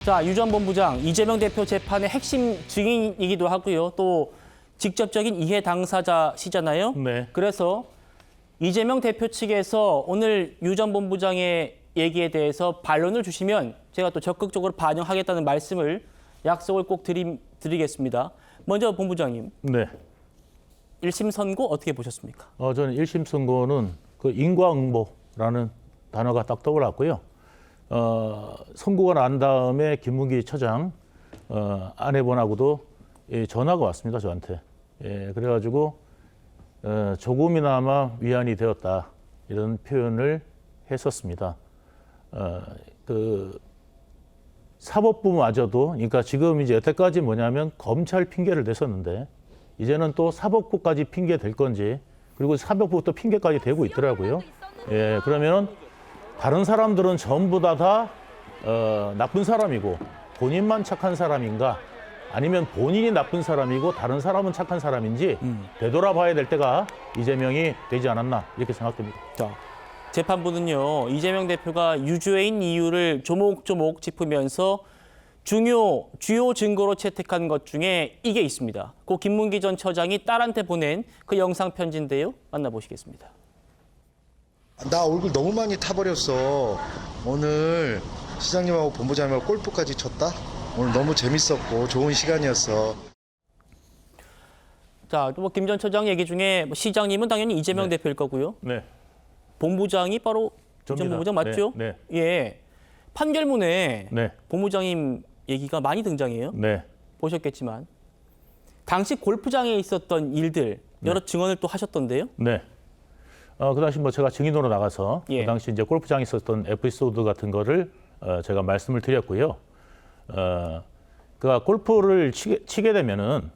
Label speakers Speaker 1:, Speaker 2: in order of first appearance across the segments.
Speaker 1: 자, 유 전 본부장, 이재명 대표 재판의 핵심 증인이기도 하고요. 또 직접적인 이해 당사자시잖아요.
Speaker 2: 네.
Speaker 1: 그래서 이재명 대표 측에서 오늘 유 전 본부장의 얘기에 대해서 반론을 주시면 제가 또 적극적으로 반영하겠다는 말씀을 약속을 꼭 드리겠습니다. 먼저 본부장님,
Speaker 2: 네.
Speaker 1: 1심 선고 어떻게 보셨습니까?
Speaker 2: 저는 1심 선고는 그 인과응보라는 단어가 딱 떠올랐고요. 선고가 난 다음에 김문기 처장 아내분하고도 전화가 왔습니다, 저한테. 그래가지고 조금이나마 위안이 되었다 이런 표현을 했었습니다. 그 사법부마저도, 그러니까 지금 이제 여태까지 뭐냐면 검찰 핑계를 댔었는데 이제는 또 사법부까지 핑계 될 건지, 그리고 사법부 또 핑계까지 대고 있더라고요. 그러면 다른 사람들은 전부 다 나쁜 사람이고 본인만 착한 사람인가, 아니면 본인이 나쁜 사람이고 다른 사람은 착한 사람인지 되돌아봐야 될 때가 이재명이 되지 않았나 이렇게 생각됩니다.
Speaker 1: 자, 재판부는요, 이재명 대표가 유죄인 이유를 조목조목 짚으면서 주요 증거로 채택한 것 중에 이게 있습니다. 고 김문기 전 처장이 딸한테 보낸 그 영상 편지인데요. 만나보시겠습니다.
Speaker 3: 나 얼굴 너무 많이 타버렸어. 오늘 시장님하고 본부장님하고 골프까지 쳤다? 오늘 너무 재밌었고 좋은 시간이었어.
Speaker 1: 자, 또 김 전 처장 얘기 중에 시장님은 당연히 이재명
Speaker 2: 네.
Speaker 1: 대표일 거고요.
Speaker 2: 네.
Speaker 1: 본부장이 바로 이 전
Speaker 2: 접니다.
Speaker 1: 본부장 맞죠?
Speaker 2: 네.
Speaker 1: 예. 판결문에
Speaker 2: 네.
Speaker 1: 본부장님 얘기가 많이 등장해요.
Speaker 2: 네.
Speaker 1: 보셨겠지만 당시 골프장에 있었던 일들 여러 증언을 또 하셨던데요.
Speaker 2: 네. 그 당시 뭐 제가 증인으로 나가서
Speaker 1: 예.
Speaker 2: 그 당시 이제 골프장에 있었던 에피소드 같은 거를 제가 말씀을 드렸고요. 그가 골프를 치게 되면은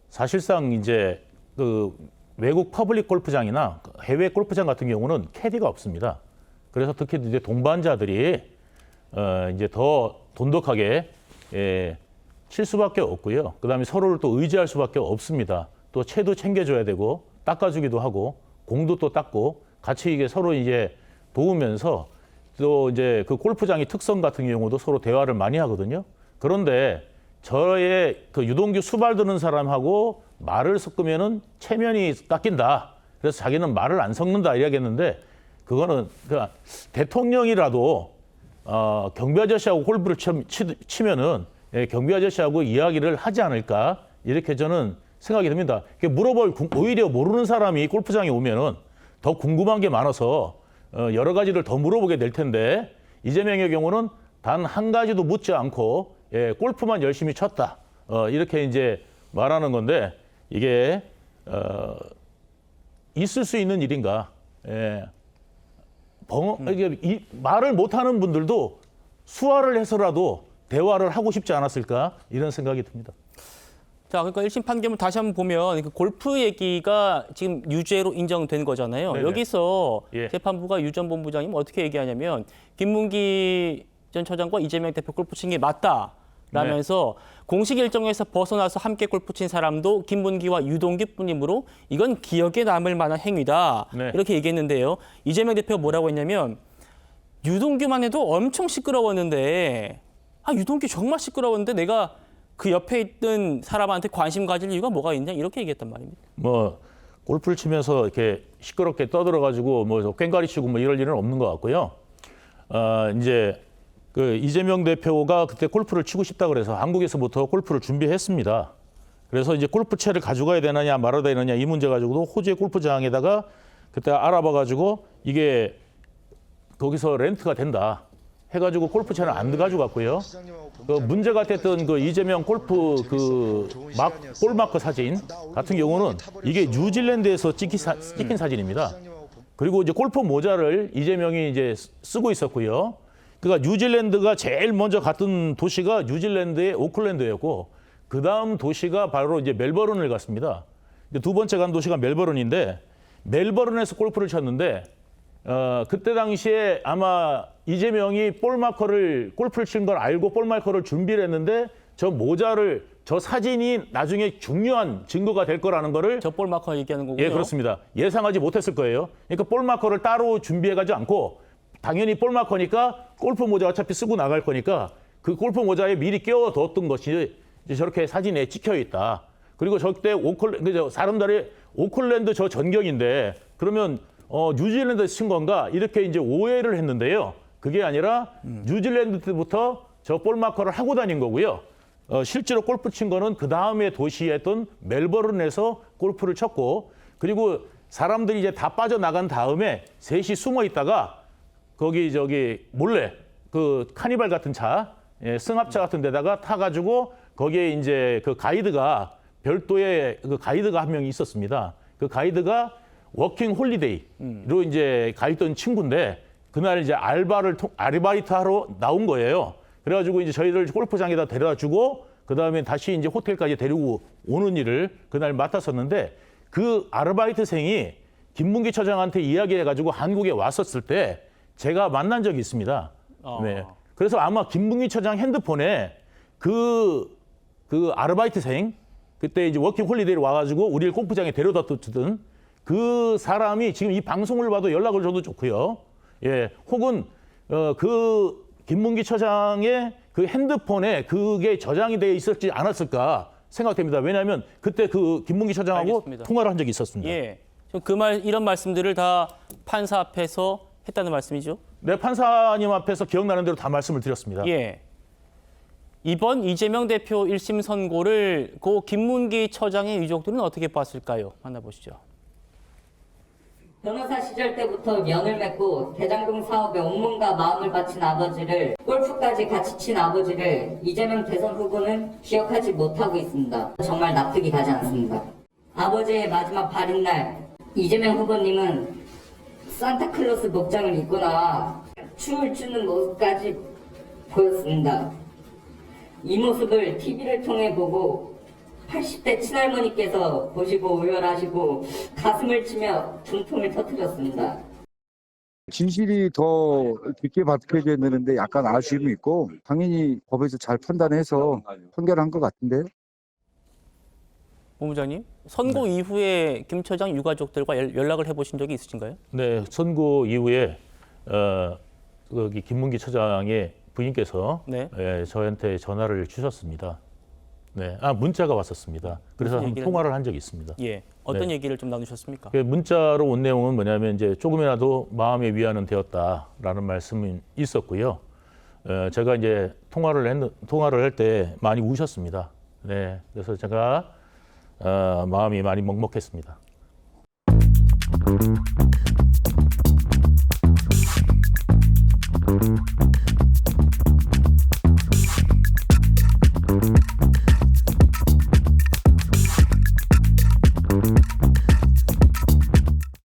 Speaker 2: 사실상 이제 그 외국 퍼블릭 골프장이나 해외 골프장 같은 경우는 캐디가 없습니다. 그래서 특히 이제 동반자들이 이제 더 돈독하게 칠 수밖에 없고요. 그다음에 서로를 또 의지할 수밖에 없습니다. 또 채도 챙겨줘야 되고 닦아주기도 하고 공도 또 닦고 같이 이게 서로 이제 도우면서 또 이제 그 골프장의 특성 같은 경우도 서로 대화를 많이 하거든요. 그런데 저의 그 유동규 수발 드는 사람하고 말을 섞으면은 체면이 깎인다. 그래서 자기는 말을 안 섞는다 이야기했는데, 그거는 그 대통령이라도 경비 아저씨하고 골프를 치면은 경비 아저씨하고 이야기를 하지 않을까 이렇게 저는 생각이 듭니다. 물어볼, 오히려 모르는 사람이 골프장에 오면은 더 궁금한 게 많아서 여러 가지를 더 물어보게 될 텐데, 이재명의 경우는 단 한 가지도 묻지 않고 골프만 열심히 쳤다 이렇게 이제 말하는 건데, 이게 있을 수 있는 일인가? 이게 말을 못하는 분들도 수화를 해서라도 대화를 하고 싶지 않았을까 이런 생각이 듭니다.
Speaker 1: 자, 그러니까 1심 판결문 다시 한번 보면 그 골프 얘기가 지금 유죄로 인정된 거잖아요.
Speaker 2: 네네.
Speaker 1: 여기서
Speaker 2: 예.
Speaker 1: 재판부가 유 전 본부장님 어떻게 얘기하냐면 김문기 전 처장과 이재명 대표 골프 친 게 맞다라면서 공식 일정에서 벗어나서 함께 골프 친 사람도 김문기와 유동규뿐이므로 이건 기억에 남을 만한 행위다.
Speaker 2: 네.
Speaker 1: 이렇게 얘기했는데요. 이재명 대표가 뭐라고 했냐면 유동규만 해도 엄청 시끄러웠는데 유동규 정말 시끄러웠는데 내가 그 옆에 있던 사람한테 관심 가질 이유가 뭐가 있냐 이렇게 얘기했단 말입니다.
Speaker 2: 뭐 골프를 치면서 이렇게 시끄럽게 떠들어가지고 뭐 꽹과리 치고 뭐 이럴 일은 없는 것 같고요. 이제 그 이재명 대표가 그때 골프를 치고 싶다 그래서 한국에서부터 골프를 준비했습니다. 그래서 이제 골프채를 가져가야 되느냐 말아야 되느냐 이 문제 가지고도 호주의 골프장에다가 그때 알아봐가지고 이게 거기서 렌트가 된다 해가지고 골프채를 안 가져갔고요. 그 문제가 됐던 그 이재명 골프 그 골마커 사진 같은 경우는 이게 뉴질랜드에서 찍힌 사진입니다. 그리고 이제 골프 모자를 이재명이 이제 쓰고 있었고요. 그러니까 뉴질랜드가 제일 먼저 갔던 도시가 뉴질랜드의 오클랜드였고, 그 다음 도시가 바로 이제 멜버른을 갔습니다. 이제 두 번째 간 도시가 멜버른인데, 멜버른에서 골프를 쳤는데, 그때 당시에 아마 이재명이 골프를 친 걸 알고 볼마커를 준비를 했는데, 저 사진이 나중에 중요한 증거가 될 거라는 거를
Speaker 1: 저 볼마커 얘기하는 거고요.
Speaker 2: 예, 그렇습니다. 예상하지 못했을 거예요. 그러니까 볼마커를 따로 준비해가지고 않고 당연히 볼마커니까 골프 모자 어차피 쓰고 나갈 거니까 그 골프 모자에 미리 끼워뒀던 것이 이제 저렇게 사진에 찍혀 있다. 그리고 저때 사람들이 오클랜드 저 전경인데 그러면 뉴질랜드 친 건가 이렇게 이제 오해를 했는데요. 그게 아니라 뉴질랜드 때부터 저 볼 마커를 하고 다닌 거고요. 실제로 골프 친 거는 그 다음에 도시였던 멜버른에서 골프를 쳤고 그리고 사람들이 이제 다 빠져나간 다음에 셋이 숨어 있다가 거기 몰래 그 카니발 같은 차, 승합차 같은 데다가 타가지고 거기에 이제 그 가이드가 별도의 그 가이드가 한 명이 있었습니다. 그 가이드가 워킹 홀리데이로 이제 가 있던 친구인데 그날 이제 아르바이트 하러 나온 거예요. 그래가지고 이제 저희들 골프장에다 데려다 주고 그 다음에 다시 이제 호텔까지 데리고 오는 일을 그날 맡았었는데 그 아르바이트생이 김문기 처장한테 이야기해가지고 한국에 왔었을 때 제가 만난 적이 있습니다. 네. 그래서 아마 김문기 처장 핸드폰에 그 아르바이트생 그때 이제 워킹 홀리데이로 와가지고 우리를 골프장에 데려다 주던 그 사람이 지금 이 방송을 봐도 연락을 줘도 좋고요. 예, 혹은 그 김문기 처장의 그 핸드폰에 그게 저장이 되어 있었지 않았을까 생각됩니다. 왜냐하면 그때 그 김문기 처장하고
Speaker 1: 알겠습니다.
Speaker 2: 통화를 한 적이 있었습니다.
Speaker 1: 예. 이런 말씀들을 다 판사 앞에서 했다는 말씀이죠?
Speaker 2: 네, 판사님 앞에서 기억나는 대로 다 말씀을 드렸습니다.
Speaker 1: 예. 이번 이재명 대표 1심 선고를 고 김문기 처장의 유족들은 어떻게 봤을까요? 만나보시죠.
Speaker 4: 변호사 시절 때부터 면을 맺고 대장동 사업에 온몸과 마음을 바친 아버지를 골프까지 같이 친 아버지를 이재명 대선 후보는 기억하지 못하고 있습니다. 정말 납득이 가지 않습니다. 아버지의 마지막 발인 날 이재명 후보님은 산타클로스 목장을 입고 나와 춤을 추는 모습까지 보였습니다. 이 모습을 TV를 통해 보고 80대 친할머니께서 보시고 오열하시고 가슴을 치며 분통을 터뜨렸습니다.
Speaker 5: 진실이 더 깊게 밝혀져야 되는데 약간 아쉬움이 있고 당연히 법에서 잘 판단해서 판결한 것 같은데요.
Speaker 1: 본부장님, 선고 이후에 김 처장 유가족들과 연락을 해보신 적이 있으신가요?
Speaker 2: 네, 선고 이후에 거기 김문기 처장의 부인께서
Speaker 1: 네.
Speaker 2: 저한테 전화를 주셨습니다. 네, 문자가 왔었습니다. 그래서
Speaker 1: 무슨
Speaker 2: 한번
Speaker 1: 얘기를
Speaker 2: 통화를 한 적이 있습니다.
Speaker 1: 예. 어떤
Speaker 2: 네.
Speaker 1: 얘기를 좀 나누셨습니까?
Speaker 2: 그 문자로 온 내용은 뭐냐면 이제 조금이라도 마음의 위안은 되었다라는 말씀이 있었고요. 제가 이제 통화를 할 때 많이 우셨습니다. 네, 그래서 제가 마음이 많이 먹먹했습니다.